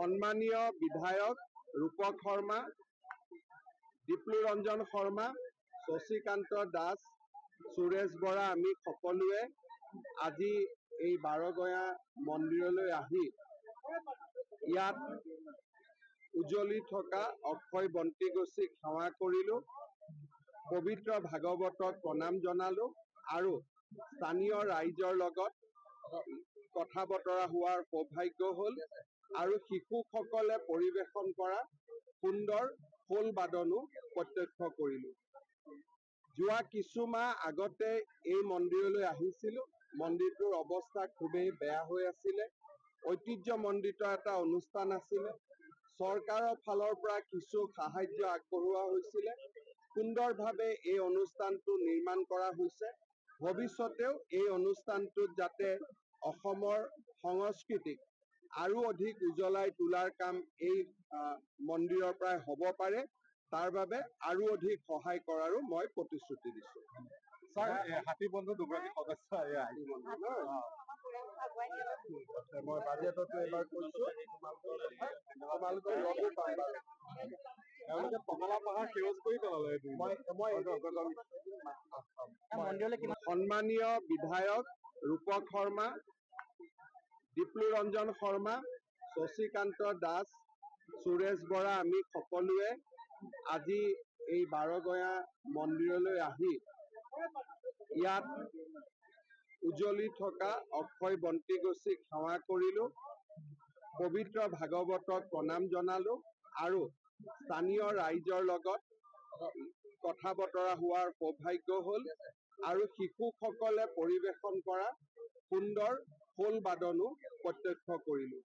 সন্মানীয় বিধায়ক ৰূপক শৰ্মা, দীপ্লুৰঞ্জন শৰ্মা, শশীকান্ত দাস, সুৰেশ বৰা, আমি সকলোৱে আজি এই বাৰগঞা মন্দিৰলৈ আহি ইয়াত উজ্বলি থকা অক্ষয় বন্তি গছি সেৱা কৰিলো, পবিত্ৰ ভাগৱতক প্ৰণাম জনালো আৰু স্থানীয় ৰাইজৰ লগত কথা বতৰা হোৱাৰ সৌভাগ্য হ'ল আৰু শিশুসকলে পৰিৱেশন কৰা সুন্দৰ খোল বাদনো প্ৰত্যক্ষ কৰিলো। যোৱা কিছুমাহ আগতে এই মন্দিৰলৈ আহিছিলো। মন্দিৰটোৰ অৱস্থা খুবেই বেয়া হৈ আছিলে। ঐতিহ্যমণ্ডিত এটা অনুষ্ঠান আছিলে। চৰকাৰৰ ফালৰ পৰা কিছু সাহায্য আগবঢ়োৱা হৈছিলে। সুন্দৰভাৱে এই অনুষ্ঠানটো নিৰ্মাণ কৰা হৈছে। ভৱিষ্যতেও এই অনুষ্ঠানটোত যাতে অসমৰ সংস্কৃতিক আৰু অধিক উজ্বলাই তোলাৰ কাম এই মন্দিৰৰ পৰাই হ'ব পাৰে, তাৰ বাবে আৰু অধিক সহায় কৰাৰো মই প্ৰতিশ্ৰুতি দিছো। হাতী বন্ধু দুগৰাকী সদস্য মই বাজেটতো এবাৰ কৈছো, তোমালোকৰ লগো পাম বাৰু। তেওঁলোকে কমলা পাহাৰ সেউজ কৰি পেলালে। সন্মানীয় বিধায়ক ৰূপক শৰ্মা, দীপ্লুৰঞ্জন শৰ্মা, শশীকান্ত দাস, সুৰেশ বৰা, আমি সকলোৱে আজি এই বাৰগঞা মন্দিৰলৈ আহি ইয়াত উজ্বলি থকা অক্ষয় বন্তি গছি সেৱা কৰিলো, পবিত্ৰ ভাগৱতক প্ৰণাম জনালো আৰু স্থানীয় ৰাইজৰ লগত কথা বতৰা হোৱাৰ সৌভাগ্য হ'ল আৰু শিশুসকলে পৰিৱেশন কৰা সুন্দৰ খোল বাদনো প্ৰত্যক্ষ কৰিলো।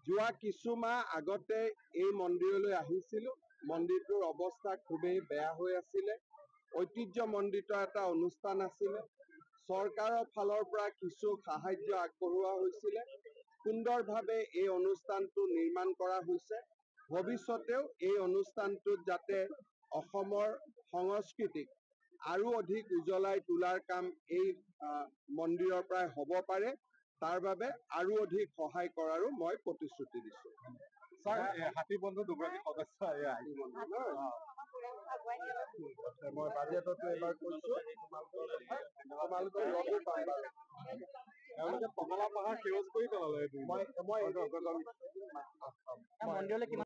যোৱা কিছুমাহ আগতে এই মন্দিৰলৈ আহিছিলো। মন্দিৰটোৰ অৱস্থা খুবেই বেয়া হৈ আছিলে। ঐতিহ্যমণ্ডিত এটা অনুষ্ঠান আছিলে। চৰকাৰৰ ফালৰ পৰা কিছু সাহায্য আগবঢ়োৱা হৈছিলে। সুন্দৰভাৱে এই অনুষ্ঠানটো নিৰ্মাণ কৰা হৈছে। ভৱিষ্যতেও এই অনুষ্ঠানটোত যাতে অসমৰ সংস্কৃতিক আৰু অধিক উজ্বলাই তোলাৰ কাম এই মন্দিৰৰ পৰাই হ'ব পাৰে, তাৰ বাবে আৰু অধিক সহায় কৰাৰো মই প্ৰতিশ্ৰুতি দিছো। হাতী বন্ধু দুগৰাকী সদস্য মই বাজেটতো এবাৰ কৈছো, তোমালোকৰ লগো পাম বাৰু। তেওঁলোকে কমলা পাহাৰ সেউজ কৰি পেলালে। মই